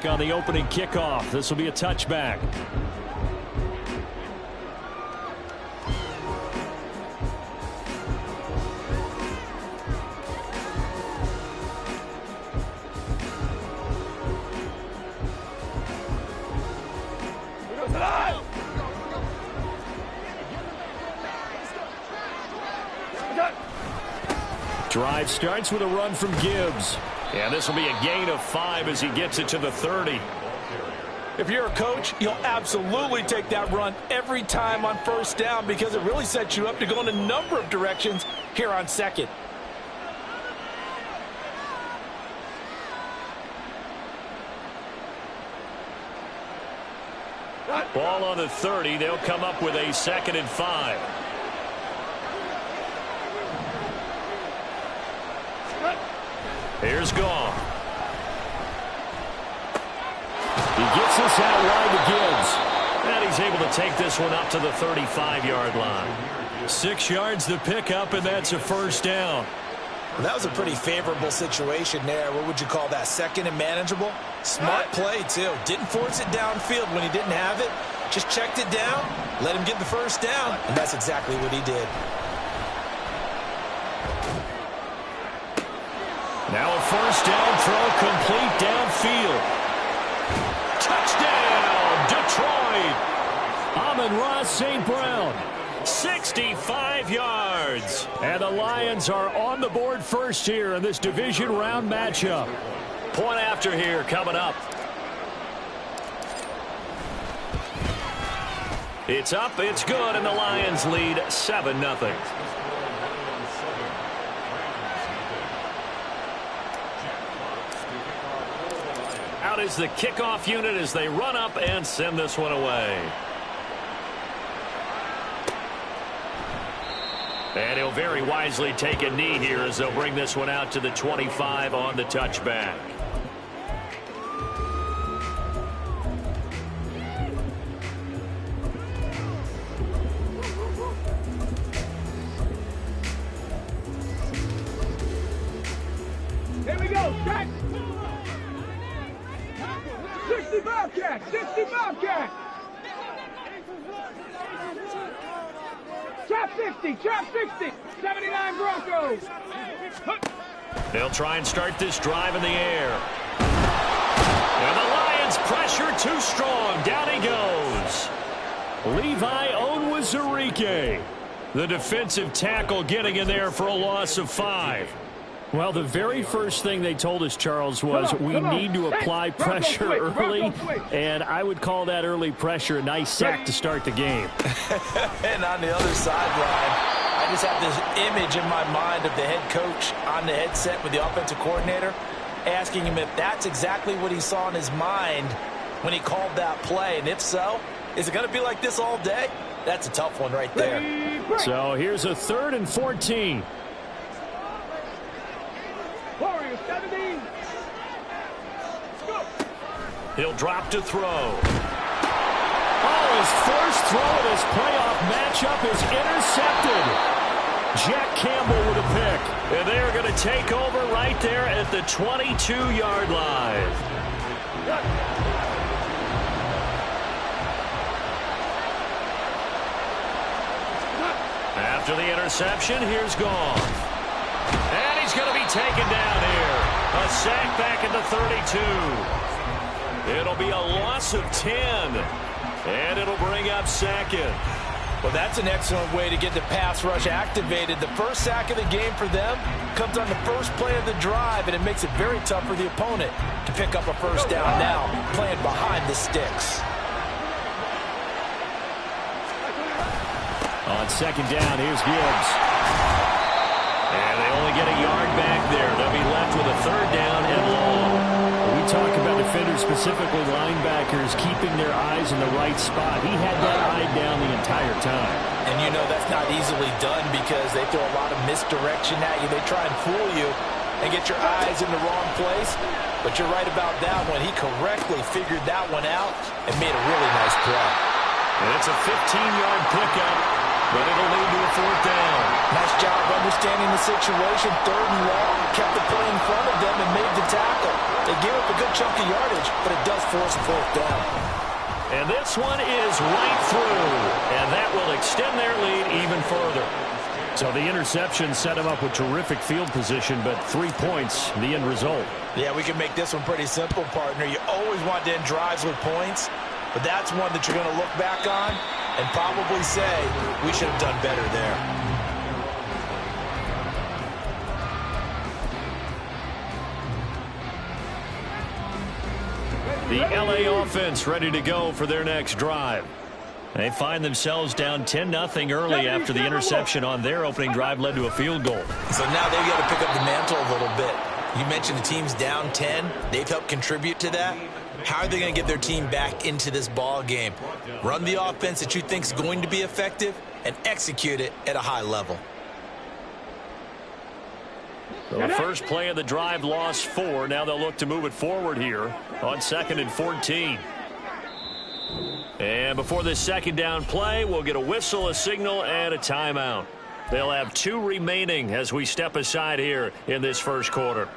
back on the opening kickoff. This will be a touchback. Drive starts with a run from Gibbs. And this will be a gain of 5 as he gets it to the 30. If you're a coach, you'll absolutely take that run every time on first down because it really sets you up to go in a number of directions here on second. Ball on the 30. They'll come up with a 2nd and 5. Here's Goff. He gets this out wide to Gibbs. And he's able to take this one up to the 35-yard line. 6 yards to pick up, and that's a first down. Well, that was a pretty favorable situation there. What would you call that? Second and manageable? Smart play, too. Didn't force it downfield when he didn't have it. Just checked it down, let him get the first down, and that's exactly what he did. Now a first down throw complete downfield. Touchdown, Detroit. Amon-Ra St. Brown, 65 yards. And the Lions are on the board first here in this division round matchup. Point after here coming up. It's up, it's good, and the Lions lead 7-0. Out is the kickoff unit as they run up and send this one away. And he'll very wisely take a knee here as they'll bring this one out to the 25 on the touchback. Here we go, check. 65 catch, 65 catch. Trap 60, 79 Broncos. They'll try and start this drive in the air. And the Lions pressure too strong. Down he goes. Levi Onwuzurike, the defensive tackle, getting in there for a loss of 5. Well, the very first thing they told us, Charles, was we need to apply pressure early, and I would call that early pressure a nice sack to start the game. And on the other sideline, I just have this image in my mind of the head coach on the headset with the offensive coordinator asking him if that's exactly what he saw in his mind when he called that play. And if so, is it going to be like this all day? That's a tough one right there. So here's a 3rd and 14. Warriors 17. Go. He'll drop to throw. Oh, his first throw in his playoff matchup is intercepted. Jack Campbell with a pick. And they're going to take over right there at the 22-yard line. After the interception, here's Goff. And he's going to be taken down here. A sack back at the 32. It'll be a loss of 10. And it'll bring up 2nd. Well, that's an excellent way to get the pass rush activated. The first sack of the game for them comes on the first play of the drive, and it makes it very tough for the opponent to pick up a first down now, playing behind the sticks. On 2nd down, here's Gibbs. And they only get a yard back there. They'll be left with a 3rd down and long. We talk about defenders, specifically linebackers, keeping their eyes in the right spot. He had that eye down the entire time. And you know that's not easily done because they throw a lot of misdirection at you. They try and fool you and get your eyes in the wrong place. But you're right about that one. He correctly figured that one out and made a really nice play. And it's a 15-yard pickup, but it'll lead to a 4th down. Nice job on understanding the situation, 3rd and long, kept the play in front of them and made the tackle. They gave up a good chunk of yardage, but it does force a 4th down. And this one is right through, and that will extend their lead even further. So the interception set him up with terrific field position, but 3 points, the end result. Yeah, we can make this one pretty simple, partner. You always want to end drives with points, but that's one that you're going to look back on and probably say, we should have done better there. The LA offense ready to go for their next drive. They find themselves down 10-0 early after the interception on their opening drive led to a field goal. So now they've got to pick up the mantle a little bit. You mentioned the team's down 10. They've helped contribute to that. How are they going to get their team back into this ball game? Run the offense that you think is going to be effective and execute it at a high level. So the first play of the drive lost 4. Now they'll look to move it forward here on 2nd and 14. And before this 2nd down play, we'll get a whistle, a signal, and a timeout. They'll have 2 remaining as we step aside here in this first quarter.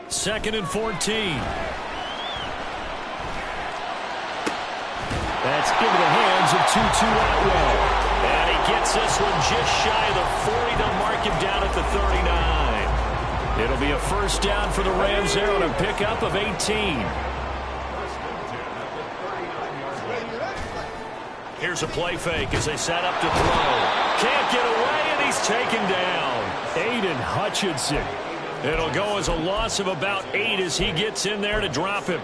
Second and 14. That's into the hands of Tutu Atwell. And he gets this one just shy of the 40 to mark him down at the 39. It'll be a first down for the Rams there on a pickup of 18. Here's a play fake as they set up to throw. Can't get away, and he's taken down. Aiden Hutchinson. It'll go as a loss of about 8 as he gets in there to drop him.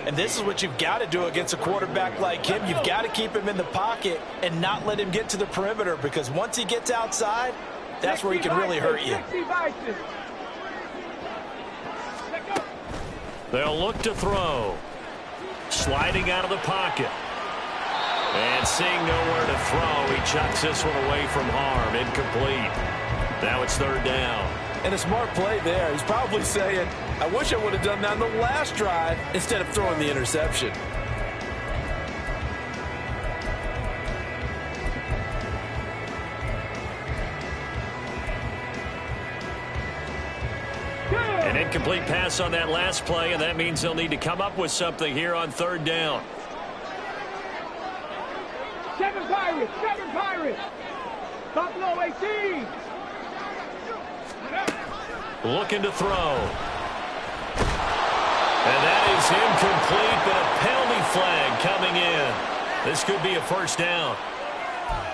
And this is what you've got to do against a quarterback like him. You've got to keep him in the pocket and not let him get to the perimeter, because once he gets outside, that's where he can really hurt you. They'll look to throw. Sliding out of the pocket. And seeing nowhere to throw, he chucks this one away from harm. Incomplete. Now it's 3rd down. And a smart play there. He's probably saying, I wish I would have done that on the last drive instead of throwing the interception. An incomplete pass on that last play, and that means they'll need to come up with something here on 3rd down. 7 Pirates, 7 Pirates. Buffalo 18. Looking to throw. And that is incomplete, but a penalty flag coming in. This could be a first down.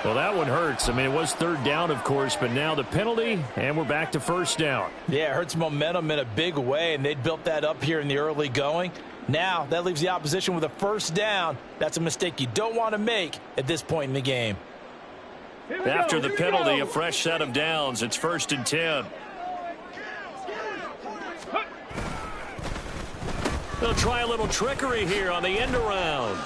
Well, that one hurts. I mean, it was 3rd down, of course, but now the penalty, and we're back to first down. Yeah, it hurts momentum in a big way, and they built that up here in the early going. Now, that leaves the opposition with a first down. That's a mistake you don't want to make at this point in the game. After the penalty, a fresh set of downs. It's 1st and 10. They'll try a little trickery here on the end around.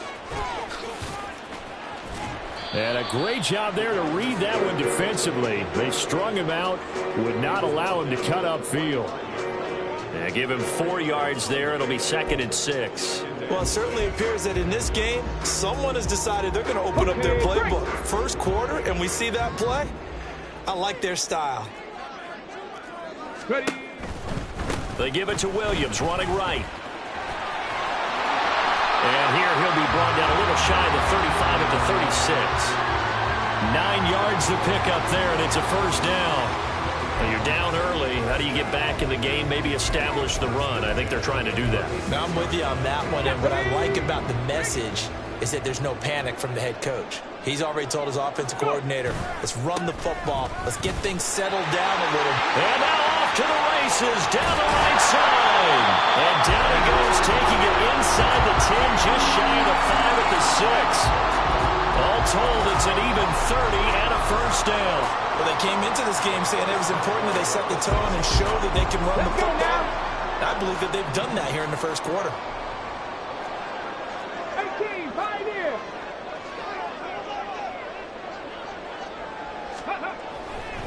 And a great job there to read that one defensively. They strung him out, would not allow him to cut upfield. And give him 4 yards there. It'll be 2nd and 6. Well, it certainly appears that in this game, someone has decided they're going to open up their playbook. First quarter, and we see that play. I like their style. Ready. They give it to Williams, running right. And here he'll be brought down a little shy of the 35 at the 36. 9 yards to pick up there, and it's a first down. Well, you're down early. How do you get back in the game, maybe establish the run? I think they're trying to do that. Now, I'm with you on that one, and what I like about the message is that there's no panic from the head coach. He's already told his offensive coordinator, let's run the football. Let's get things settled down a little. And now off to the races, down the right side. And down he goes, taking it inside the 10, just shy of the 5 at the 6. All told, it's an even 30 and a first down. Well, they came into this game saying it was important that they set the tone and show that they can run the football. I believe that they've done that here in the first quarter. 18, Pioneer.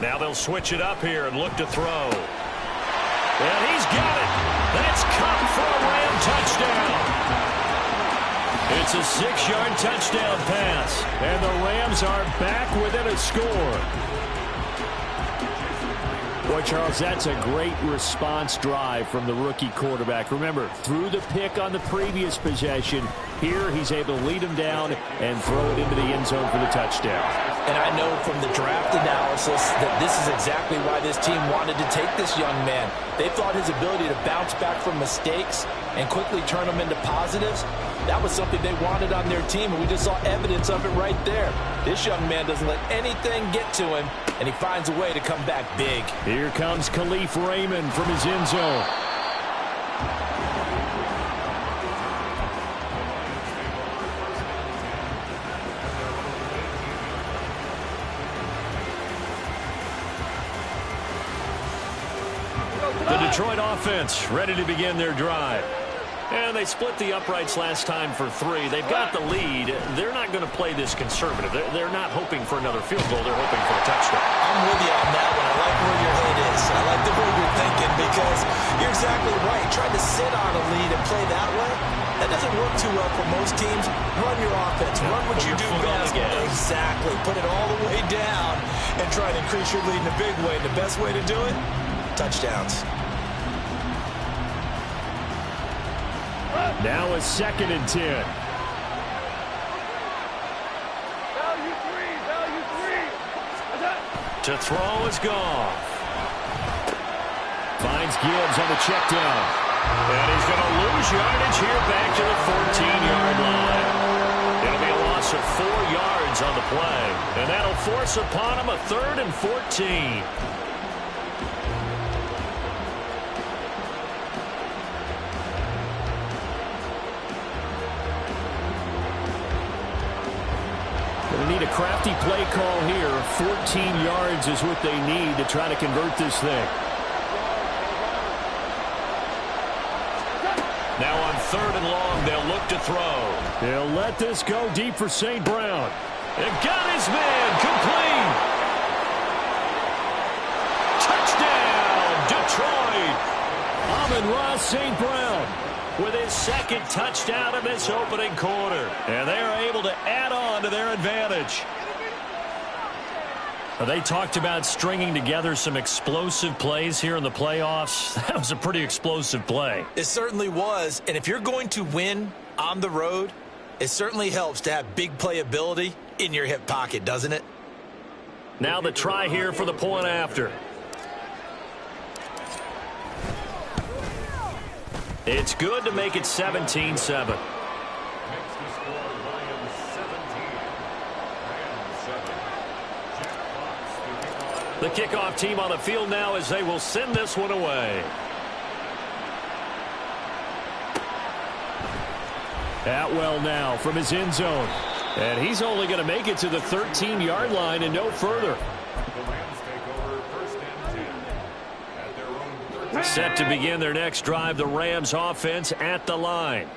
Now they'll switch it up here and look to throw. And he's got it. That's caught for a Ram touchdown. It's a 6-yard touchdown pass. And the Rams are back within a score. Boy, Charles, that's a great response drive from the rookie quarterback. Remember, threw the pick on the previous possession. Here, he's able to lead him down and throw it into the end zone for the touchdown. And I know from the draft analysis that this is exactly why this team wanted to take this young man. They thought his ability to bounce back from mistakes and quickly turn them into positives, that was something they wanted on their team, and we just saw evidence of it right there. This young man doesn't let anything get to him, and he finds a way to come back big. Here comes Khalif Raymond from his end zone. The Detroit offense ready to begin their drive. And they split the uprights last time for 3. They've got the lead. They're not going to play this conservative. They're not hoping for another field goal. They're hoping for a touchdown. I'm with you on that one. I like where your head is. I like the way you're thinking because you're exactly right. Trying to sit on a lead and play that way, that doesn't work too well for most teams. Run your offense. Run what you do best. Exactly. Put it all the way down and try to increase your lead in a big way. And the best way to do it, touchdowns. Now a 2nd and 10. Value three. To throw is gone. Finds Gibbs on the check down. And he's going to lose yardage here back to the 14-yard line. It'll be a loss of 4 yards on the play. And that'll force upon him a 3rd and 14. Need a crafty play call here. 14 yards is what they need to try to convert this thing. Now on 3rd and long, they'll look to throw. They'll let this go deep for St. Brown. They've got his man complete. Touchdown, Detroit. Amon-Ra St. Brown with his 2nd touchdown of this opening quarter. And they are able to add on to their advantage. They talked about stringing together some explosive plays here in the playoffs. That was a pretty explosive play. It certainly was. And if you're going to win on the road, it certainly helps to have big playability in your hip pocket, doesn't it? Now the try here for the point after. It's good to make it 17-7. The kickoff team on the field now as they will send this one away. Atwell now from his end zone. And he's only going to make it to the 13-yard line and no further. Set to begin their next drive, the Rams offense at the line.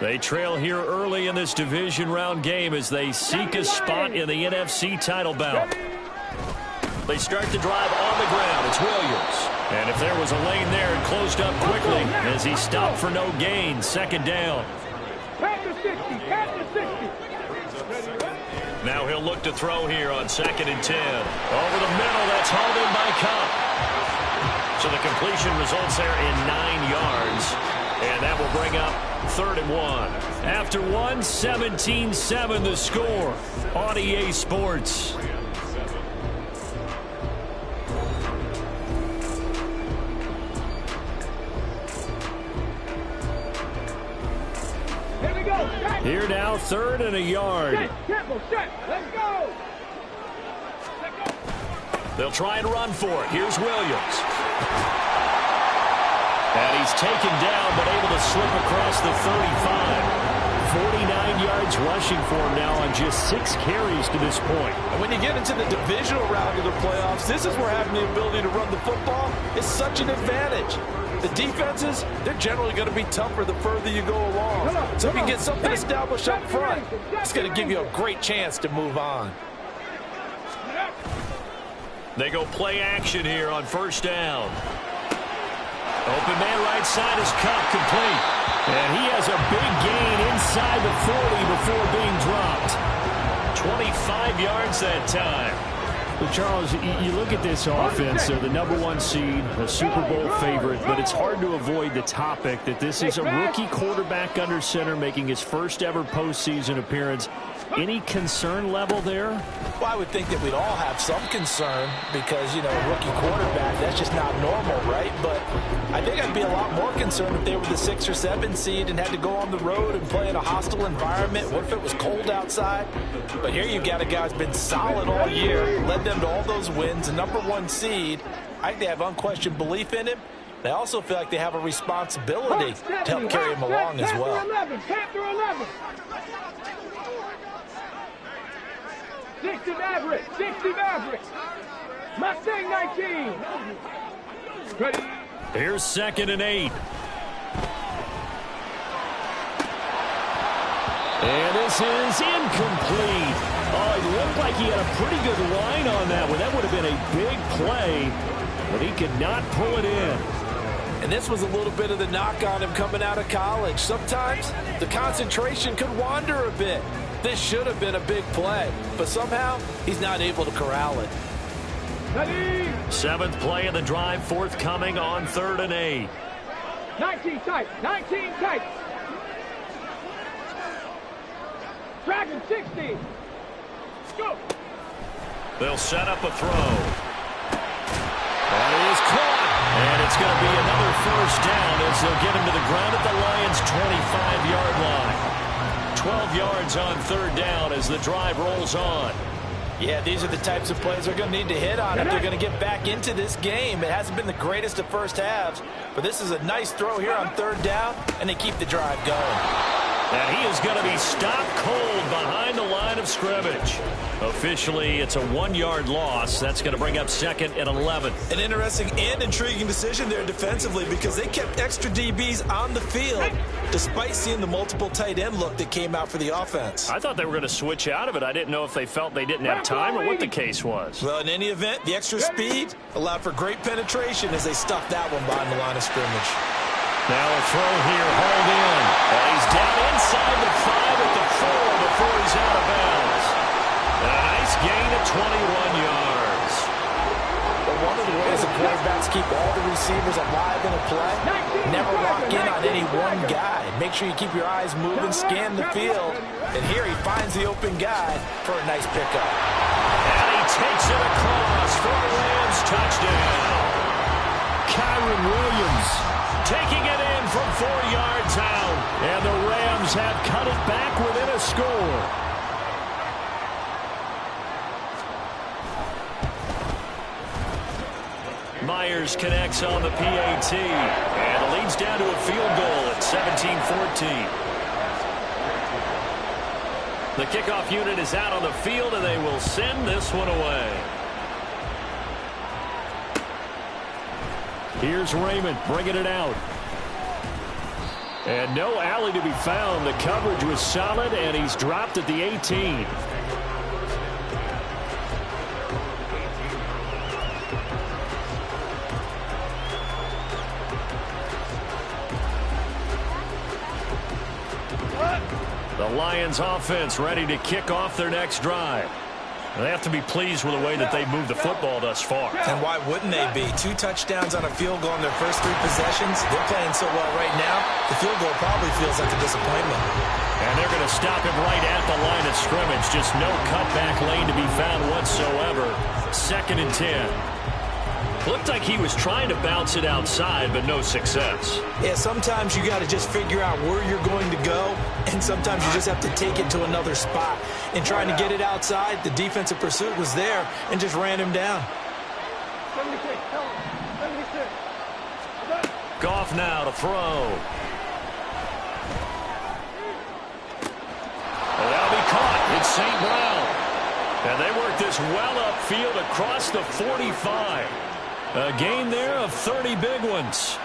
They trail here early in this division round game as they seek a spot in the NFC title bout. They start the drive on the ground. It's Williams. And if there was a lane there, it closed up quickly as he stopped for no gain. 2nd down. Now he'll look to throw here on 2nd and 10. Over the middle, that's hauled in by Cup. So the completion results there in 9 yards. And that will bring up 3rd and 1. After 1, 17-7 the score on EA Sports. Here now, 3rd and a yard. Let's go. They'll try and run for it. Here's Williams. And he's taken down, but able to slip across the 35. 49 yards rushing for him now on just 6 carries to this point. And when you get into the divisional round of the playoffs, this is where having the ability to run the football is such an advantage. The defenses, they're generally going to be tougher the further you go along. So if you get something established up front, it's going to give you a great chance to move on. They go play action here on 1st down. Open man right side is Cup, complete. And he has a big gain inside the 40 before being dropped. 25 yards that time. Well, Charles, you look at this offense, they're the #1 seed, a Super Bowl favorite, but it's hard to avoid the topic that this is a rookie quarterback under center making his first ever postseason appearance. Any concern level there? Well, I would think that we'd all have some concern because, you know, a rookie quarterback, that's just not normal, right? But I think I'd be a lot more concerned if they were the 6 or 7 seed and had to go on the road and play in a hostile environment. What if it was cold outside? But here you got a guy who's been solid all year, led them to all those wins, a #1 seed. I think they have unquestioned belief in him. They also feel like they have a responsibility to help carry him along as well. Chapter 11. 60 Maverick. 60 Maverick. Mustang 19. Ready. Here's 2nd and 8. And this is incomplete. Oh, it looked like he had a pretty good line on that one. That would have been a big play, but he could not pull it in. And this was a little bit of the knock on him coming out of college. Sometimes the concentration could wander a bit. This should have been a big play, but somehow he's not able to corral it. 7th play of the drive forthcoming on 3rd and 8. 19 tight. 19 tight. Dragon 60. Go. They'll set up a throw. That is caught. And it's going to be another 1st down as they'll get him to the ground at the Lions' 25-yard line. 12 yards on 3rd down as the drive rolls on. Yeah, these are the types of plays they're going to need to hit on if they're going to get back into this game. It hasn't been the greatest of first halves, but this is a nice throw here on 3rd down, and they keep the drive going. And he is going to be stopped cold behind the line of scrimmage. Officially, it's a 1-yard loss. That's going to bring up 2nd and 11. An interesting and intriguing decision there defensively because they kept extra DBs on the field despite seeing the multiple tight end look that came out for the offense. I thought they were going to switch out of it. I didn't know if they felt they didn't have time or what the case was. Well, in any event, the extra speed allowed for great penetration as they stuffed that one behind the line of scrimmage. Now a throw here, hauled in. And he's down inside the 5 at the 4 before he's out of bounds. And a nice gain of 21 yards. But one of the ways the quarterbacks keep all the receivers alive in a play, never lock in on any one guy. Make sure you keep your eyes moving, scan the field. And here he finds the open guy for a nice pickup. And he takes it across for a Rams touchdown. Kyron Williams taking it in from 4 yards out. And the Rams have cut it back within a score. Myers connects on the PAT. And it leads down to a field goal at 17-14. The kickoff unit is out on the field, and they will send this one away. Here's Raymond bringing it out. And no alley to be found. The coverage was solid, and he's dropped at the 18. The Lions offense ready to kick off their next drive. They have to be pleased with the way that they've moved the football thus far. And why wouldn't they be? 2 touchdowns on a field goal in their first 3 possessions. They're playing so well right now, the field goal probably feels like a disappointment. And they're going to stop him right at the line of scrimmage. Just no cutback lane to be found whatsoever. 2nd and 10. Looked like he was trying to bounce it outside, but no success. Yeah, sometimes you got to just figure out where you're going to go, and sometimes you just have to take it to another spot. In trying to get it outside, the defensive pursuit was there and just ran him down. 76. 76. Goff now to throw. And that'll be caught. It's St. Brown. And they work this well upfield across the 45. A gain there of 30 big ones.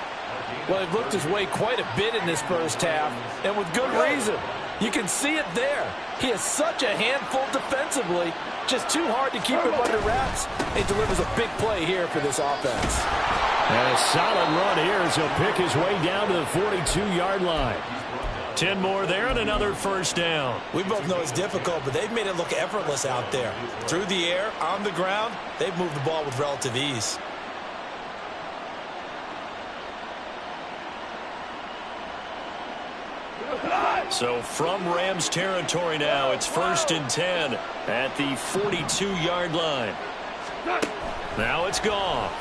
Well, it looked his way quite a bit in this first half, and with good reason. You can see it there. He is such a handful defensively, just too hard to keep him under wraps. He delivers a big play here for this offense. And a solid run here as he'll pick his way down to the 42-yard line. 10 more there and another first down. We both know it's difficult, but they've made it look effortless out there. Through the air, on the ground, they've moved the ball with relative ease. So from Rams territory now, it's 1st and 10 at the 42-yard line. Now it's Goff.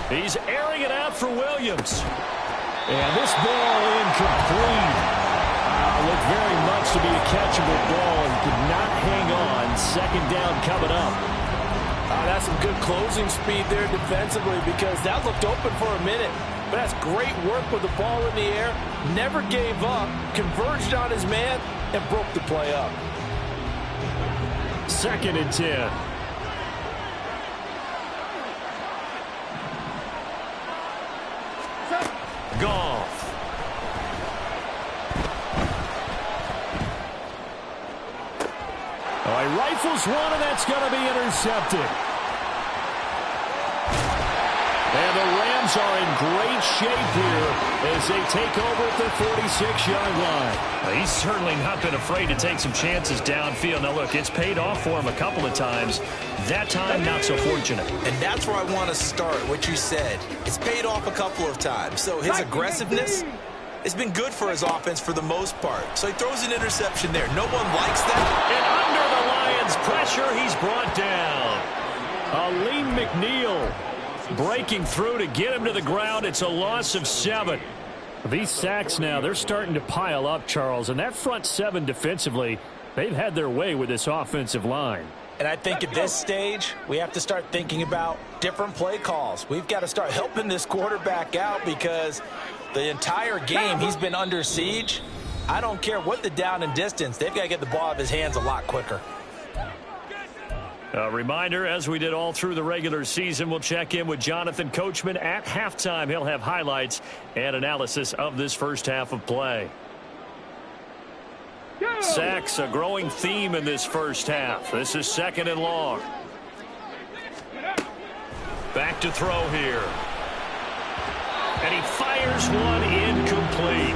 He's airing it out for Williams. And this ball incomplete. Looked very much to be a catchable ball and could not hang on. 2nd down coming up. That's some good closing speed there defensively because that looked open for a minute. But that's great work with the ball in the air. Never gave up, converged on his man, and broke the play up. 2nd and 10. Goff. Oh, he rifles one, and that's going to be intercepted. And the Rams are in great shape here as they take over at the 46-yard line. He's certainly not been afraid to take some chances downfield. Now, look, it's paid off for him a couple of times. That time, not so fortunate. And that's where I want to start, what you said. It's paid off a couple of times. So his aggressiveness has been good for his offense for the most part. So he throws an interception there. No one likes that. And under the Lions' pressure, he's brought down. Aleem McNeil breaking through to get him to the ground. It's a loss of 7. These sacks now, they're starting to pile up, Charles. And that front 7 defensively, they've had their way with this offensive line. And I think at this stage, we have to start thinking about different play calls. We've got to start helping this quarterback out because the entire game he's been under siege. I don't care what the down and distance. They've got to get the ball out of his hands a lot quicker. A reminder, as we did all through the regular season, we'll check in with Jonathan Coachman at halftime. He'll have highlights and analysis of this first half of play. Sacks, a growing theme in this first half. This is 2nd and long. Back to throw here. And he fires one incomplete.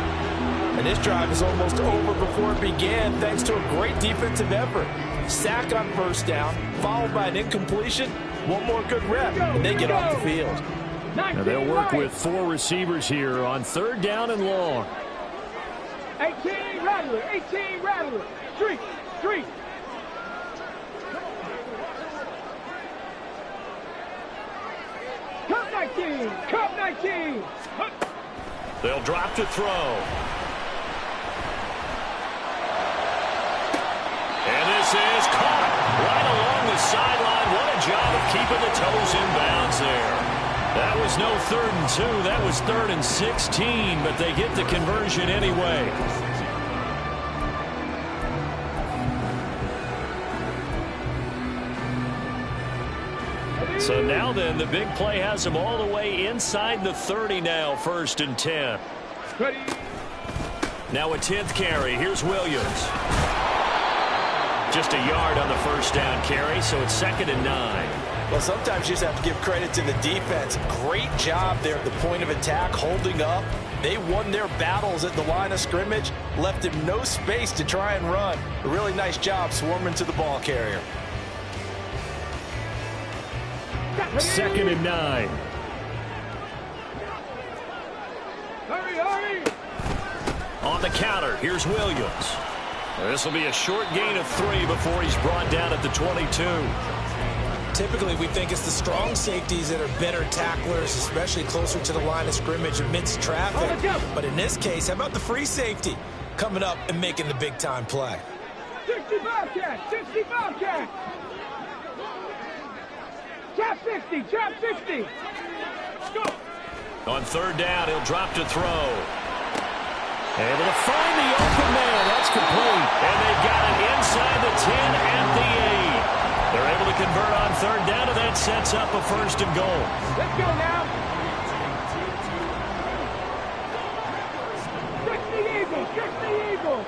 And this drive is almost over before it began thanks to a great defensive effort. Sack on 1st down, followed by an incompletion. One more good rep, and they get off the field. Now they'll work with 4 receivers here on 3rd down and long. 18 Rattler, 18 Rattler. Street. Cup 19. They'll drop to throw. And this is caught right along the sideline. What a job of keeping the toes in bounds there. That was no 3rd and 2. That was 3rd and 16, but they get the conversion anyway. So now then, the big play has them all the way inside the 30 now, 1st and 10. Now a 10th carry. Here's Williams. Just a yard on the 1st down carry, so it's 2nd and 9. Well, sometimes you just have to give credit to the defense. Great job there at the point of attack, holding up. They won their battles at the line of scrimmage, left him no space to try and run. A really nice job swarming to the ball carrier. 2nd and 9. Hurry. On the counter, here's Williams. This will be a short gain of 3 before he's brought down at the 22. Typically, we think it's the strong safeties that are better tacklers, especially closer to the line of scrimmage amidst traffic. But in this case, how about the free safety coming up and making the big-time play? 60 Bobcat. Trap 60. Go. On 3rd down, he'll drop to throw. Able to find the open man. That's complete. And they got it inside the 10 at the 8. They're able to convert on 3rd down, and that sets up a 1st and goal. Let's go now. 60 Eagles.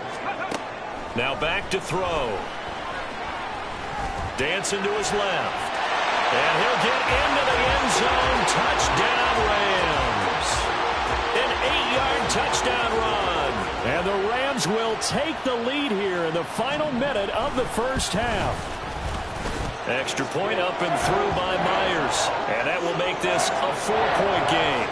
Now back to throw. Dancing to his left. And he'll get into the end zone. Touchdown, Rams. An 8-yard touchdown run. And the Rams will take the lead here in the final minute of the first half. Extra point up and through by Myers. And that will make this a 4-point game.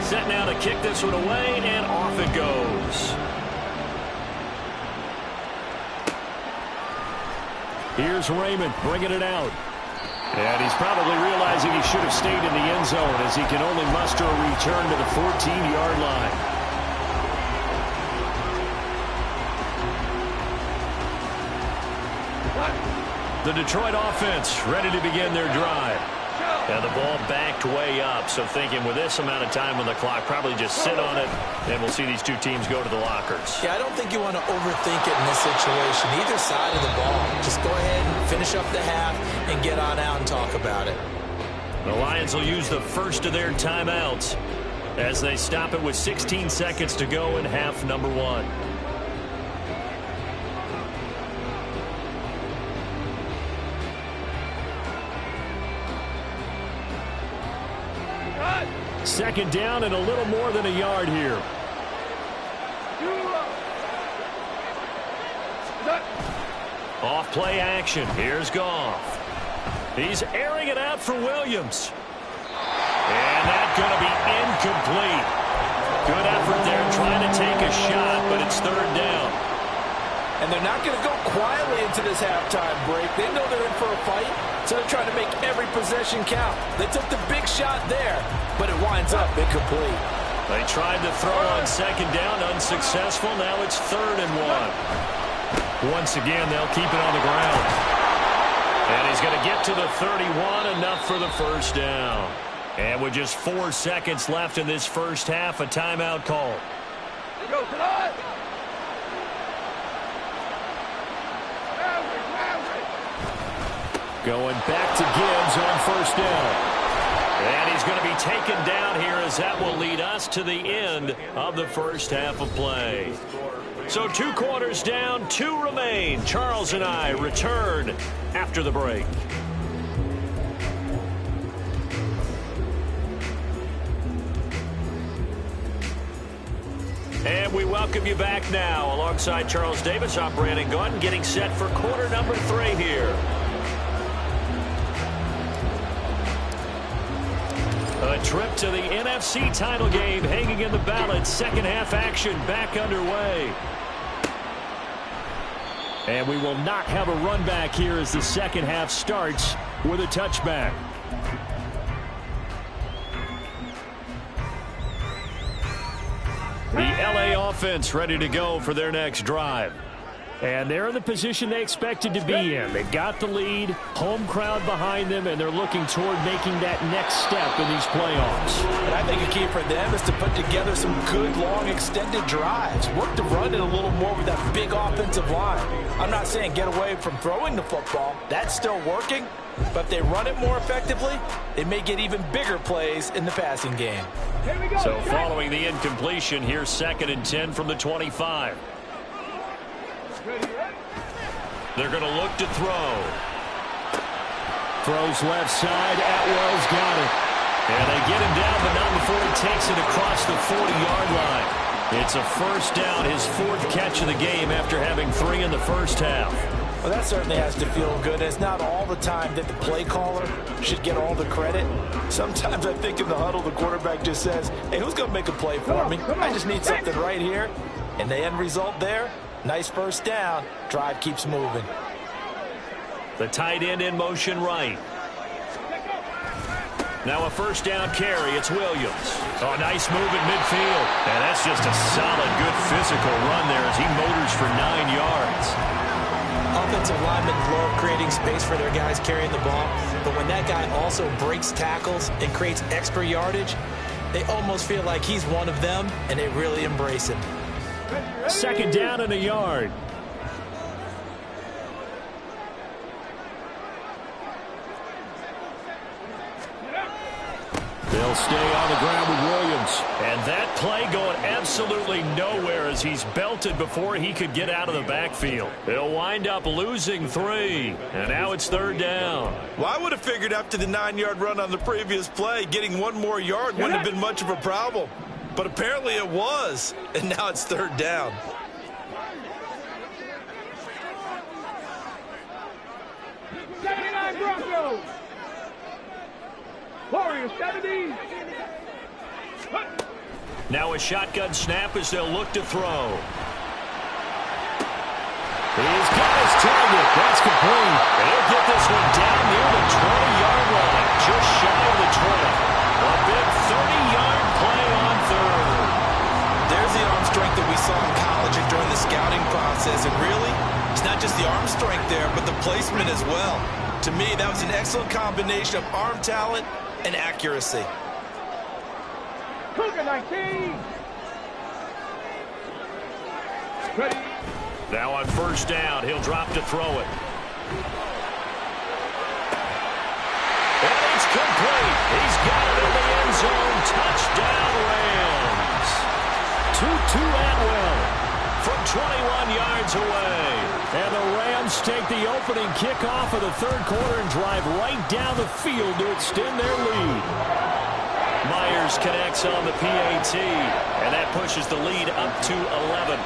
Set now to kick this one away, and off it goes. Here's Raymond bringing it out. And he's probably realizing he should have stayed in the end zone as he can only muster a return to the 14-yard line. The Detroit offense ready to begin their drive. And the ball backed way up, so thinking with this amount of time on the clock, probably just sit on it, and we'll see these two teams go to the lockers. Yeah, I don't think you want to overthink it in this situation. Either side of the ball. Just go ahead and finish up the half and get on out and talk about it. The Lions will use the first of their timeouts as they stop it with 16 seconds to go in half number one. Second down and a little more than a yard here. Off play action. Here's Goff. He's airing it out for Williams. And that's going to be incomplete. Good effort there trying to take a shot, but it's third down. And they're not going to go quietly into this halftime break. They know they're in for a fight, so they're trying to make every possession count. They took the big shot there, but it winds up incomplete. They tried to throw on second down, unsuccessful. Now it's 3rd and 1. Once again, they'll keep it on the ground. And he's going to get to the 31, enough for the first down. And with just 4 seconds left in this first half, a timeout call. Going back to Gibbs on first down. And he's going to be taken down here as that will lead us to the end of the first half of play. So 2 quarters down, 2 remain. Charles and I return after the break. And we welcome you back now. Alongside Charles Davis, I'm Brandon Gaudin, getting set for quarter number 3 here. A trip to the NFC title game hanging in the balance. Second half action back underway. And we will not have a run back here as the second half starts with a touchback. The LA offense ready to go for their next drive. And they're in the position they expected to be in. They've got the lead, home crowd behind them, and they're looking toward making that next step in these playoffs. And I think a key for them is to put together some good, long, extended drives. Work the run in a little more with that big offensive line. I'm not saying get away from throwing the football. That's still working. But if they run it more effectively, they may get even bigger plays in the passing game. So following the incompletion, here's 2nd and 10 from the 25. They're going to look to throw. Throws left side. Atwell's got it. And they get him down, but not before he takes it across the 40-yard line. It's a first down, his 4th catch of the game after having 3 in the first half. Well, that certainly has to feel good. It's not all the time that the play caller should get all the credit. Sometimes I think in the huddle, the quarterback just says, hey, who's going to make a play for me? I just need something right here. And the end result there, nice first down. Drive keeps moving. The tight end in motion right. Now a first down carry. It's Williams. Oh, nice move at midfield. And that's just a solid, good physical run there as he motors for 9 yards. Offensive linemen love creating space for their guys carrying the ball. But when that guy also breaks tackles and creates extra yardage, they almost feel like he's one of them, and they really embrace him. Second down and a yard. will stay on the ground with Williams. And that play going absolutely nowhere as he's belted before he could get out of the backfield. He'll wind up losing 3. And now it's 3rd down. Well, I would have figured after the 9-yard run on the previous play, getting 1 more yard wouldn't have been much of a problem. But apparently it was. And now it's 3rd down. Broncos. Warriors 70. Now a shotgun snap as they'll look to throw. He's got his target. That's complete. And he'll get this one down near the 20-yard line, just shy of the 20. A big 30-yard play on 3rd. There's the arm strength that we saw in college and during the scouting process. And really, it's not just the arm strength there, but the placement as well. To me, that was an excellent combination of arm talent and accuracy. Cougar 19. Ready. Now on 1st down, he'll drop to throw it. And it's complete. He's got it in the end zone. Touchdown, Rams. Tutu Atwell from 21 yards away. And the Rams take the opening kickoff of the 3rd quarter and drive right down the field to extend their lead. Myers connects on the PAT, and that pushes the lead up to 11.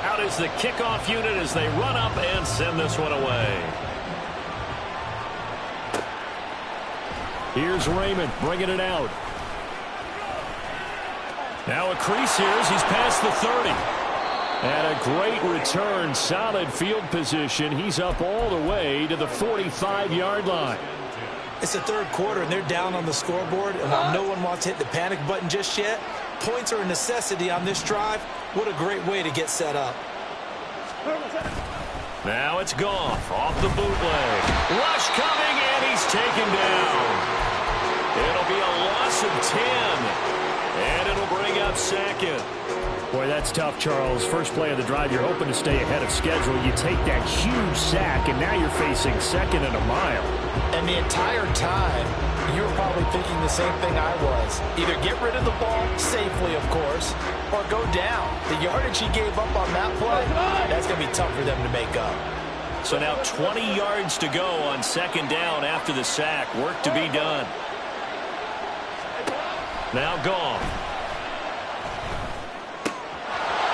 Out is the kickoff unit as they run up and send this one away. Here's Raymond bringing it out. Now a crease here as he's past the 30. And a great return, solid field position. He's up all the way to the 45-yard line. It's the 3rd quarter, and they're down on the scoreboard. And while no one wants to hit the panic button just yet, points are a necessity on this drive. What a great way to get set up. Now it's Goff off the bootleg. Rush coming, and he's taken down. It'll be a loss of 10. And it'll bring up 2nd. Boy, that's tough, Charles. First play of the drive, you're hoping to stay ahead of schedule. You take that huge sack, and now you're facing 2nd and a mile. And the entire time, you're probably thinking the same thing I was. Either get rid of the ball, safely, of course, or go down. The yardage he gave up on that play, that's going to be tough for them to make up. So now 20 yards to go on 2nd down after the sack. Work to be done. Now Goff.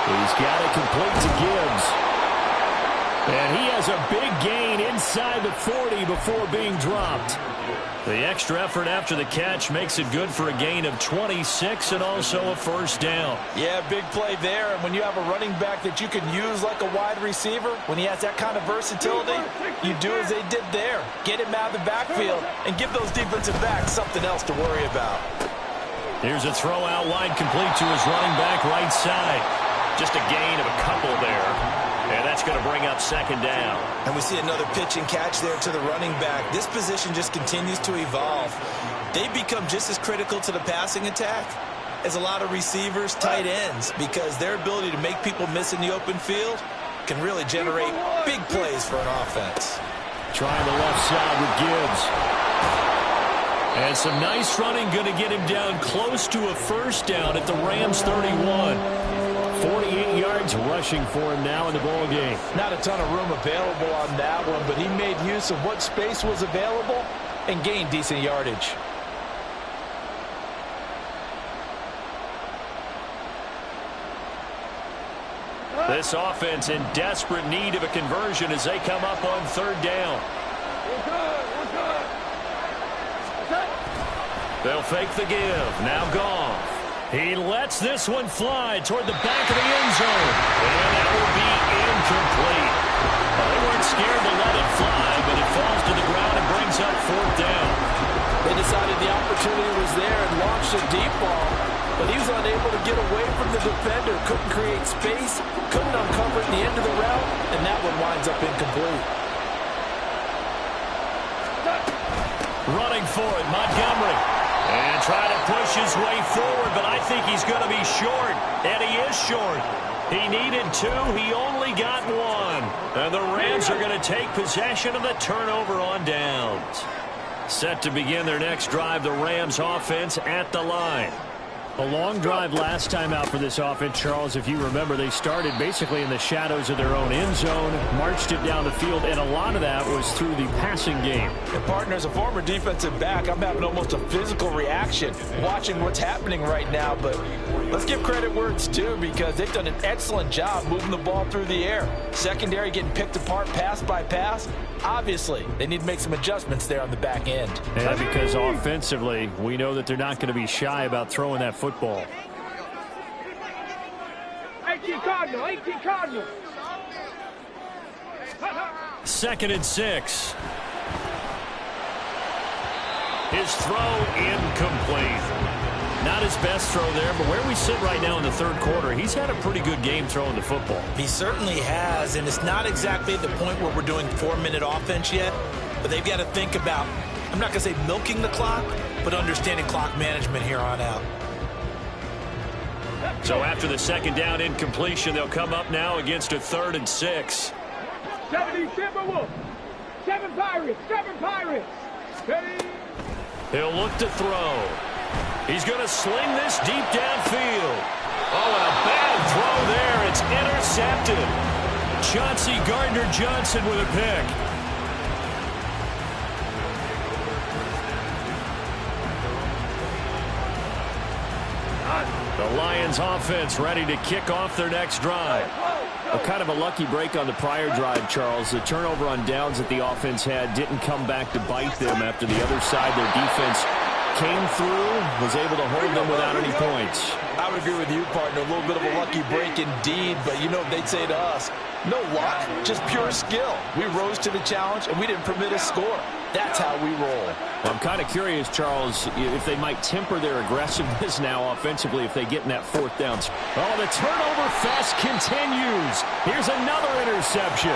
He's got it complete to Gibbs. And he has a big gain inside the 40 before being dropped. The extra effort after the catch makes it good for a gain of 26 and also a 1st down. Yeah, big play there. And when you have a running back that you can use like a wide receiver, when he has that kind of versatility, you do as they did there. Get him out of the backfield and give those defensive backs something else to worry about. Here's a throw out wide complete to his running back right side. Just a gain of a couple there. And that's going to bring up 2nd down. And we see another pitch and catch there to the running back. This position just continues to evolve. They become just as critical to the passing attack as a lot of receivers, tight ends, because their ability to make people miss in the open field can really generate big plays for an offense. Trying the left side with Gibbs. And some nice running going to get him down close to a 1st down at the Rams 31. 48 yards rushing for him now in the ball game. Not a ton of room available on that one, but he made use of what space was available and gained decent yardage. This offense in desperate need of a conversion as they come up on 3rd down. They'll fake the give. Now Goff. He lets this one fly toward the back of the end zone. And that will be incomplete. Well, they weren't scared to let it fly, but it falls to the ground and brings up 4th down. They decided the opportunity was there and launched a deep ball, but he was unable to get away from the defender, couldn't create space, couldn't uncover at the end of the route, and that one winds up incomplete. Running for it, Montgomery. And trying to push his way forward, but I think he's going to be short. And he is short. He needed 2. He only got 1. And the Rams are going to take possession of the turnover on downs. Set to begin their next drive, the Rams offense at the line. A long drive last time out for this offense, Charles. If you remember, they started basically in the shadows of their own end zone, marched it down the field, and a lot of that was through the passing game. And partner, as a former defensive back, I'm having almost a physical reaction watching what's happening right now. But let's give credit where it's due, because they've done an excellent job moving the ball through the air. Secondary getting picked apart pass by pass. Obviously, they need to make some adjustments there on the back end. Yeah, because offensively, we know that they're not going to be shy about throwing that football. 18 Cardinal, 18 Cardinal. 2nd and 6. His throw incomplete. Not his best throw there, but where we sit right now in the third quarter, he's had a pretty good game throwing the football. He certainly has, and it's not exactly at the point where we're doing 4-minute offense yet, but they've got to think about, I'm not going to say milking the clock, but understanding clock management here on out. So after the 2nd down incompletion, they'll come up now against a 3rd and 6. 70 Timberwolves. 7 Pirates. 7 Pirates. Ready. He'll look to throw. He's going to sling this deep downfield. Oh, and a bad throw there. It's intercepted. Chauncey Gardner-Johnson with a pick. The Lions offense ready to kick off their next drive. Kind of a lucky break on the prior drive, Charles. The turnover on downs that the offense had didn't come back to bite them after the other side. Their defense came through, was able to hold them without any points. I would agree with you, partner. A little bit of a lucky break indeed, but you know what they'd say to us? No luck, just pure skill. We rose to the challenge, and we didn't permit a score. That's how we roll. Well, I'm kind of curious, Charles, if they might temper their aggressiveness now offensively if they get in that 4th down. Oh, the turnover fest continues. Here's another interception.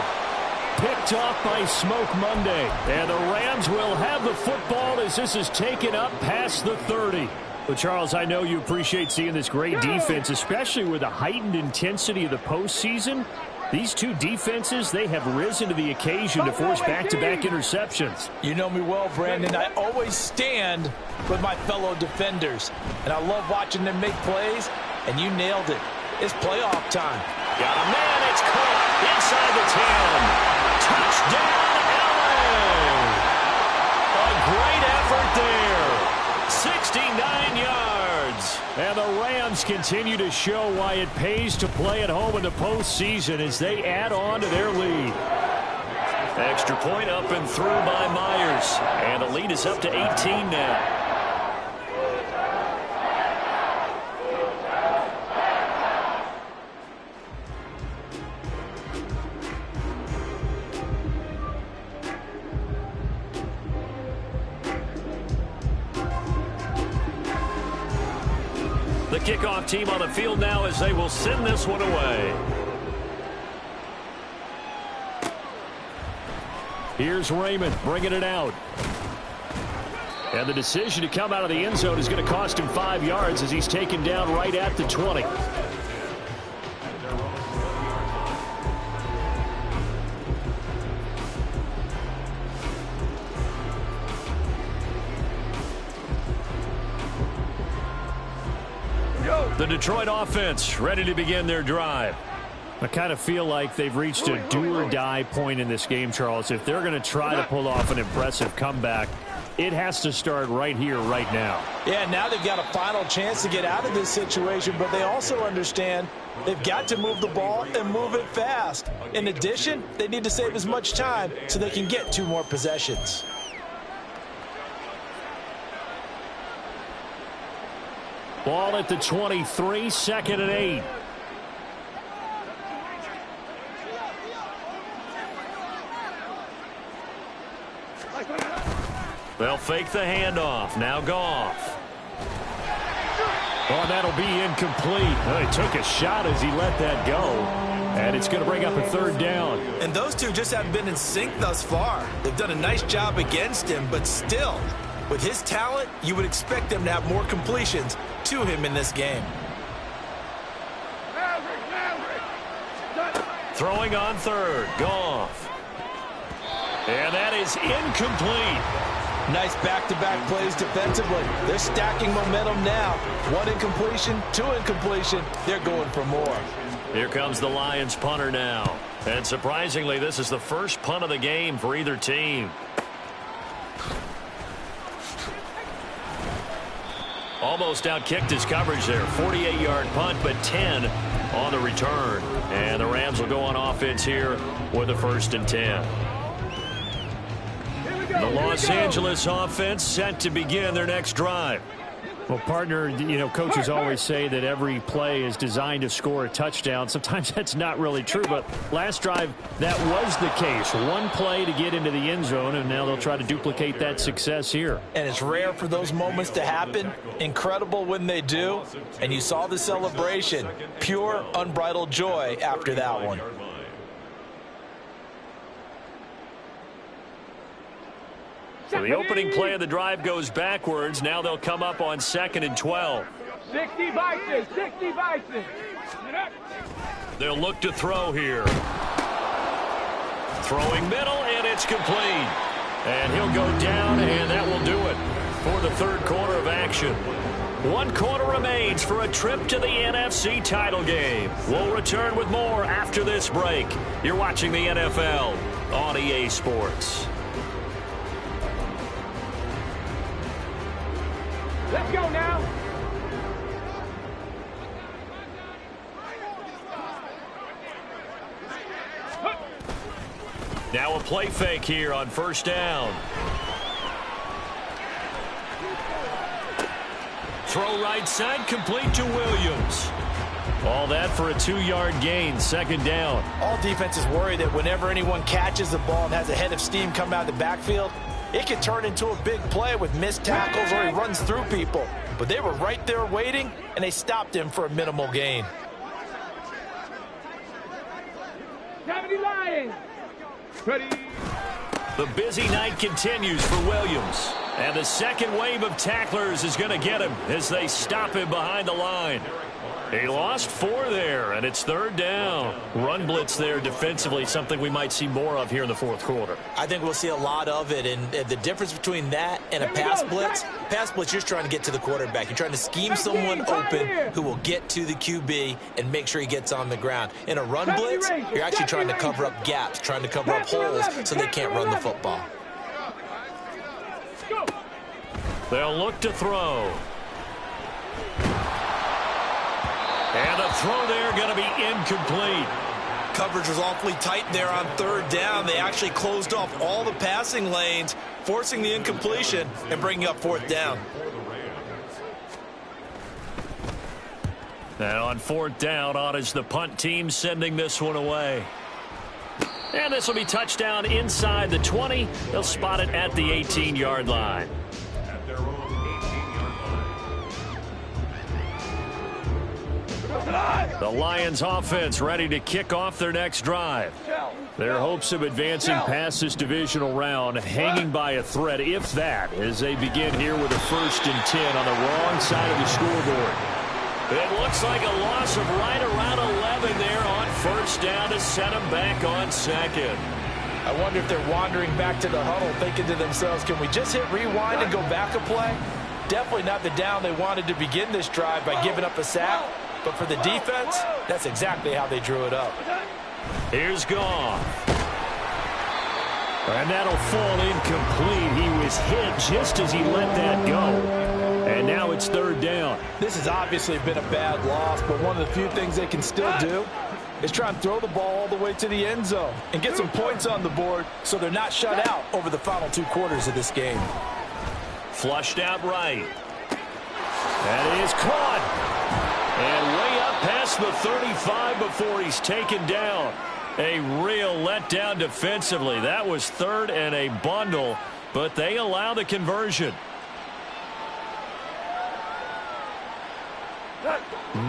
Picked off by Smoke Monday. And the Rams will have the football as this is taken up past the 30. Well, Charles, I know you appreciate seeing this great defense, especially with the heightened intensity of the postseason. These two defenses, they have risen to the occasion to force back-to-back interceptions. You know me well, Brandon. I always stand with my fellow defenders, and I love watching them make plays, and you nailed it. It's playoff time. Got a man. It's caught inside the 10. Touchdown, LA. A great effort there. 69 yards. And the Rams continue to show why it pays to play at home in the postseason as they add on to their lead. Extra point up and through by Myers. And the lead is up to 18 now. The kickoff team on the field now as they will send this one away. Here's Raymond bringing it out. And the decision to come out of the end zone is going to cost him 5 yards as he's taken down right at the 20. The Detroit offense ready to begin their drive. I kind of feel like they've reached a do-or-die point in this game, Charles. If they're going to try to pull off an impressive comeback, it has to start right here, right now. Yeah, now they've got a final chance to get out of this situation, but they also understand they've got to move the ball and move it fast. In addition, they need to save as much time so they can get 2 more possessions. Ball at the 23, 2nd and 8. They'll fake the handoff. Now Goff. Oh, that'll be incomplete. Well, he took a shot as he let that go. And it's going to bring up a 3rd down. And those two just haven't been in sync thus far. They've done a nice job against him, but still, with his talent, you would expect them to have more completions to him in this game. Throwing on 3rd. Goff. And that is incomplete. Nice back-to-back plays defensively. They're stacking momentum now. 1 incompletion, 2 incompletion. They're going for more. Here comes the Lions punter now. And surprisingly, this is the first punt of the game for either team. Almost outkicked his coverage there. 48-yard punt, but 10 on the return. And the Rams will go on offense here with a 1st and 10. The Los Angeles offense set to begin their next drive. Well, partner, you know, coaches always say that every play is designed to score a touchdown. Sometimes that's not really true, but last drive, that was the case. 1 play to get into the end zone, and now they'll try to duplicate that success here. And it's rare for those moments to happen. Incredible when they do. And you saw the celebration. Pure, unbridled joy after that one. So the opening play of the drive goes backwards. Now they'll come up on 2nd and 12. 60 Bison, 60 Bison. They'll look to throw here. Throwing middle, and it's complete. And he'll go down, and that will do it for the 3rd quarter of action. 1 quarter remains for a trip to the NFC title game. We'll return with more after this break. You're watching the NFL on EA Sports. Let's go now. Now a play fake here on 1st down. Throw right side, complete to Williams. All that for a 2-yard gain, 2nd down. All defenses worry that whenever anyone catches the ball and has a head of steam come out of the backfield, it can turn into a big play with missed tackles or he runs through people. But they were right there waiting, and they stopped him for a minimal gain. 70 Lions. Ready. The busy night continues for Williams. And the 2nd wave of tacklers is going to get him as they stop him behind the line. He lost 4 there, and it's 3rd down. Run blitz there defensively, something we might see more of here in the 4th quarter. I think we'll see a lot of it, and the difference between that and a pass blitz, you're trying to get to the quarterback. You're trying to scheme someone open who will get to the QB and make sure he gets on the ground. In a run blitz, you're actually trying to cover up gaps, trying to cover up holes so they can't run the football. They'll look to throw. And the throw there going to be incomplete. Coverage was awfully tight there on 3rd down. They actually closed off all the passing lanes, forcing the incompletion and bringing up 4th down. And on 4th down, on is the punt team sending this one away. And this will be touchdown inside the 20. They'll spot it at the 18-yard line. The Lions offense ready to kick off their next drive. Their hopes of advancing past this divisional round hanging by a thread, if that, as they begin here with a 1st and 10 on the wrong side of the scoreboard. It looks like a loss of right around 11 there on 1st down to set them back on 2nd. I wonder if they're wandering back to the huddle thinking to themselves, can we just hit rewind and go back a play? Definitely not the down they wanted to begin this drive by giving up a sack. But for the defense, that's exactly how they drew it up. Here's Goff. And that'll fall incomplete. He was hit just as he let that go. And now it's 3rd down. This has obviously been a bad loss, but one of the few things they can still do is try and throw the ball all the way to the end zone and get some points on the board so they're not shut out over the final 2 quarters of this game. Flushed out right. That is caught. And way up past the 35 before he's taken down. A real letdown defensively. That was 3rd and a bundle, but they allow the conversion.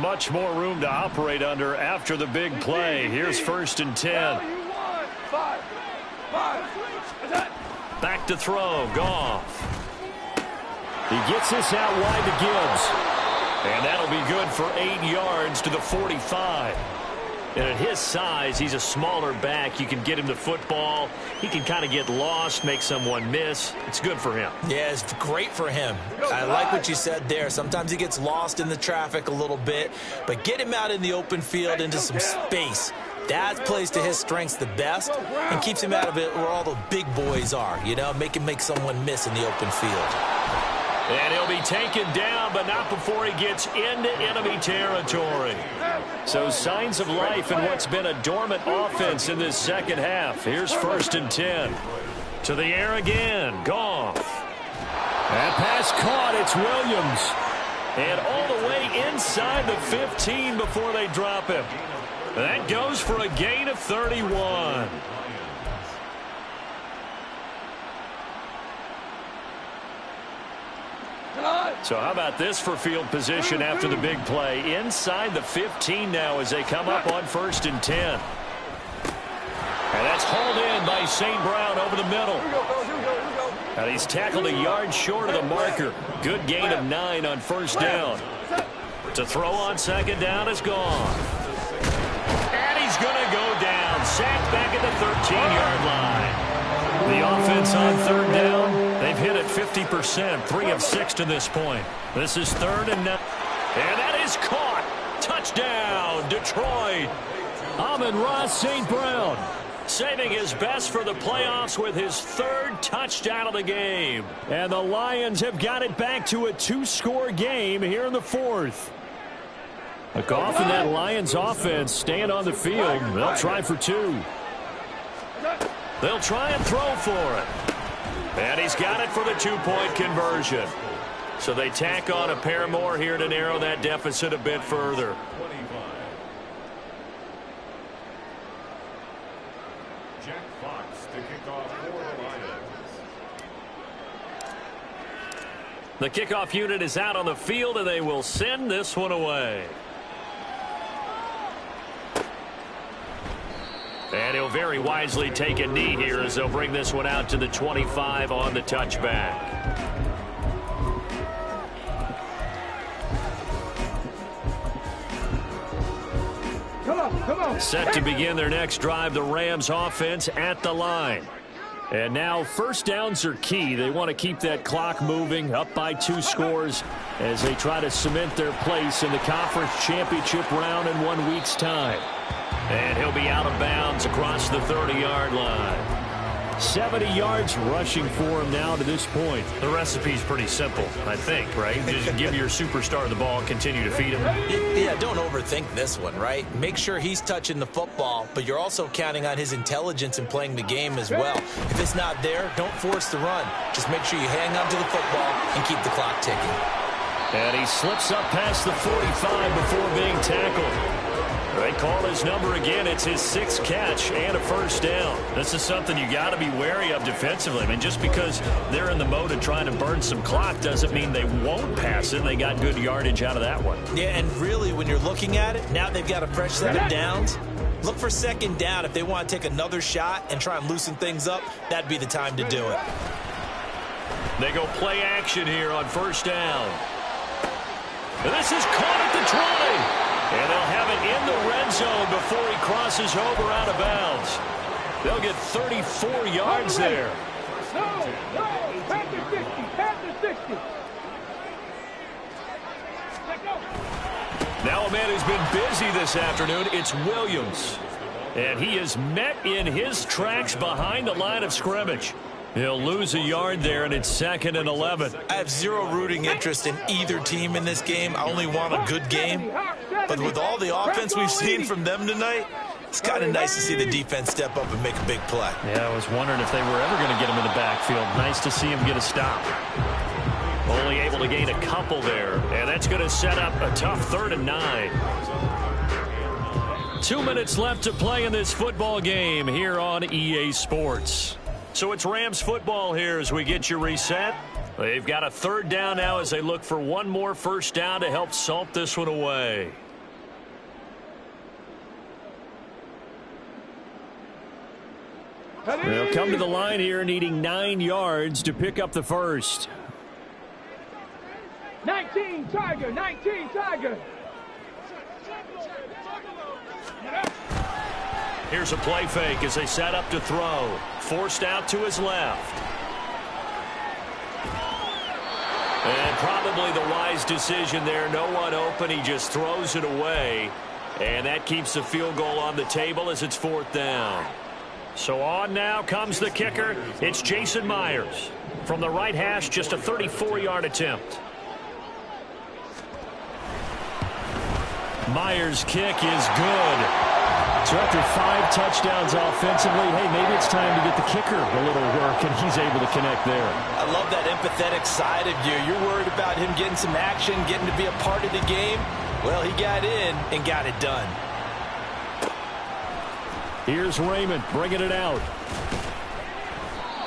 Much more room to operate under after the big play. Here's 1st and 10. Back to throw. Goff. He gets this out wide to Gibbs. And that'll be good for 8 yards to the 45. And at his size, he's a smaller back. You can get him the football. He can kind of get lost, make someone miss. It's good for him. Yeah, it's great for him. I like what you said there. Sometimes he gets lost in the traffic a little bit, but get him out in the open field into some space. That plays to his strengths the best and keeps him out of it where all the big boys are, you know, make him make someone miss in the open field. And he'll be taken down, but not before he gets into enemy territory. So signs of life in what's been a dormant offense in this second half. Here's 1st and 10. To the air again. Goff. That pass caught. It's Williams. And all the way inside the 15 before they drop him. That goes for a gain of 31. So how about this for field position after the big play? Inside the 15 now as they come up on 1st and 10. And that's hauled in by St. Brown over the middle. And he's tackled a yard short of the marker. Good gain of 9 on 1st down. To throw on 2nd down is gone. And he's going to go down. Sacked back at the 13-yard line. The offense on 3rd down, they've hit it 50%, 3 of 6 to this point. This is 3rd and 9. And that is caught. Touchdown, Detroit. Amon-Ra St. Brown. Saving his best for the playoffs with his 3rd touchdown of the game. And the Lions have got it back to a 2-score game here in the 4th. Goff and that Lions offense staying on the field. They'll try for 2. They'll try and throw for it. And he's got it for the 2-point conversion. So they tack on a pair more here to narrow that deficit a bit further. Jack Fox to kick off for the Lions. The kickoff unit is out on the field, and they will send this one away. And he'll very wisely take a knee here as they'll bring this one out to the 25 on the touchback. Come on. Set to begin their next drive, the Rams offense at the line. And now 1st downs are key. They want to keep that clock moving, up by 2 scores as they try to cement their place in the conference championship round in 1 week's time. And he'll be out of bounds across the 30-yard line. 70 yards rushing for him now to this point. The recipe's pretty simple, I think, right? Just give your superstar the ball, continue to feed him. Yeah, don't overthink this one, right? Make sure he's touching the football, but you're also counting on his intelligence in playing the game as well. If it's not there, don't force the run. Just make sure you hang on to the football and keep the clock ticking. And he slips up past the 45 before being tackled. They call his number again. It's his 6th catch and a 1st down. This is something you got to be wary of defensively. I mean, just because they're in the mode of trying to burn some clock doesn't mean they won't pass it. They got good yardage out of that one. Yeah, and really, when you're looking at it, now they've got a fresh set of downs. Look for 2nd down. If they want to take another shot and try and loosen things up, that'd be the time to do it. They go play action here on 1st down. And this is caught at the 20. And they'll have it in the red zone before he crosses over out of bounds. They'll get 34 yards there. No, past the 60. Now a man who's been busy this afternoon, it's Williams. And he is met in his tracks behind the line of scrimmage. He'll lose a yard there, and it's 2nd and 11. I have zero rooting interest in either team in this game. I only want a good game. But with all the offense we've seen from them tonight, it's kind of nice to see the defense step up and make a big play. Yeah, I was wondering if they were ever going to get him in the backfield. Nice to see him get a stop. Only able to gain a couple there, and that's going to set up a tough 3rd and 9. 2 minutes left to play in this football game here on EA Sports. So it's Rams football here as we get you reset. They've got a 3rd down now as they look for one more 1st down to help salt this one away. They'll come to the line here needing 9 yards to pick up the 1st. 19 Tiger. Here's a play fake as they set up to throw. Forced out to his left. And probably the wise decision there. No one open. He just throws it away. And that keeps the field goal on the table as it's 4th down. So on now comes the kicker. It's Jason Myers. From the right hash, just a 34-yard attempt. Myers' kick is good. So after 5 touchdowns offensively, hey, maybe it's time to get the kicker a little work, and he's able to connect there. I love that empathetic side of you. You're worried about him getting some action, getting to be a part of the game. Well, he got in and got it done. Here's Raymond bringing it out.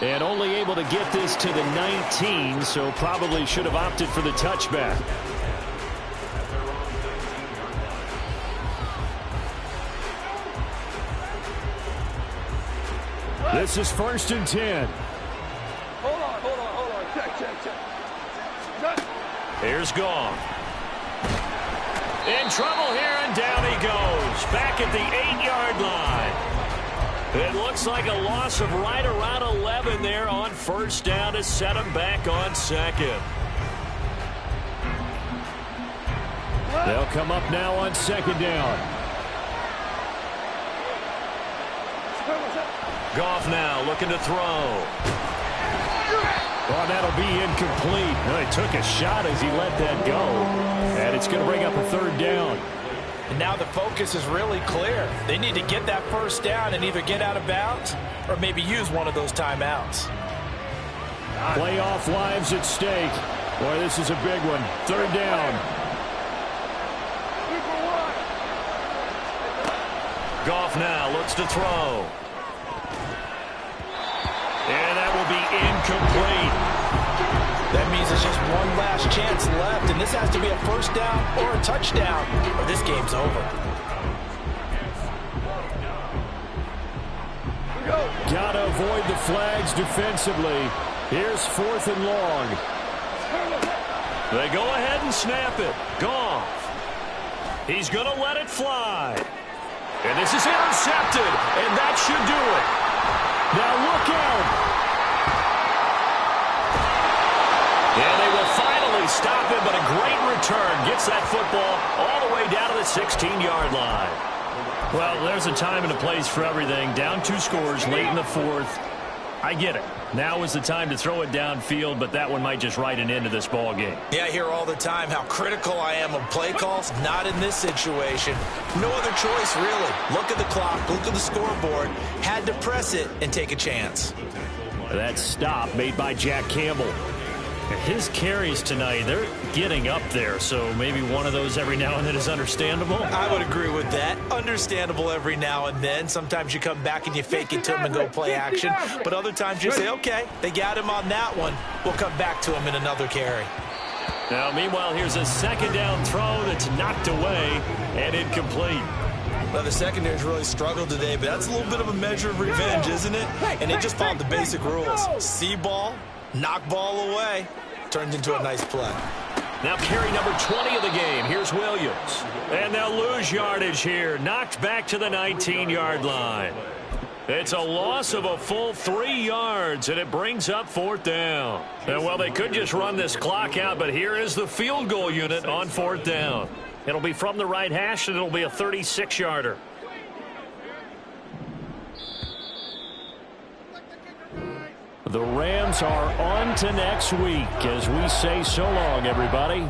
And only able to get this to the 19, so probably should have opted for the touchback. This is 1st and 10. Hold on. Check. Here's Goff. In trouble here, and down he goes. Back at the 8-yard line. It looks like a loss of right around 11 there on 1st down to set him back on 2nd. They'll come up now on 2nd down. Goff now looking to throw. Well, that'll be incomplete. Well, he took a shot as he let that go. And it's going to bring up a 3rd down. And now the focus is really clear. They need to get that 1st down and either get out of bounds or maybe use one of those timeouts. Playoff lives at stake. Boy, this is a big one. 3rd down. Goff now looks to throw. And that will be incomplete. That means there's just one last chance left, and this has to be a 1st down or a touchdown, or this game's over. Gotta avoid the flags defensively. Here's 4th and long. They go ahead and snap it. Goff. He's going to let it fly. And this is intercepted, and that should do it. Now look out. And they will finally stop him, but a great return gets that football all the way down to the 16-yard line. Well, there's a time and a place for everything. Down 2 scores late in the 4th. I get it. Now is the time to throw it downfield, but that one might just write an end to this ball game. Yeah, I hear all the time how critical I am of play calls. Not in this situation. No other choice, really. Look at the clock. Look at the scoreboard. Had to press it and take a chance. That stop made by Jack Campbell. His carries tonight, they're getting up there, so maybe one of those every now and then is understandable. I would agree with that. Understandable every now and then. Sometimes you come back and you fake it to him and go play action. But other times you say, okay, they got him on that one. We'll come back to him in another carry. Now, meanwhile, here's a 2nd down throw that's knocked away and incomplete. Well, the secondary's really struggled today, but that's a little bit of a measure of revenge, isn't it? And they just followed the basic rules. See ball, knock ball away. Turned into a nice play. Now carry number 20 of the game. Here's Williams. And they'll lose yardage here. Knocked back to the 19-yard line. It's a loss of a full 3 yards, and it brings up 4th down. And, well, they could just run this clock out, but here is the field goal unit on 4th down. It'll be from the right hash, and it'll be a 36-yarder. The Rams are on to next week as we say so long, everybody.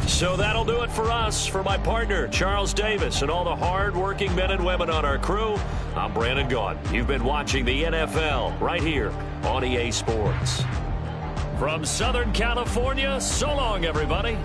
So that'll do it for us. For my partner, Charles Davis, and all the hard-working men and women on our crew, I'm Brandon Gaudin. You've been watching the NFL right here on EA Sports. From Southern California, so long, everybody.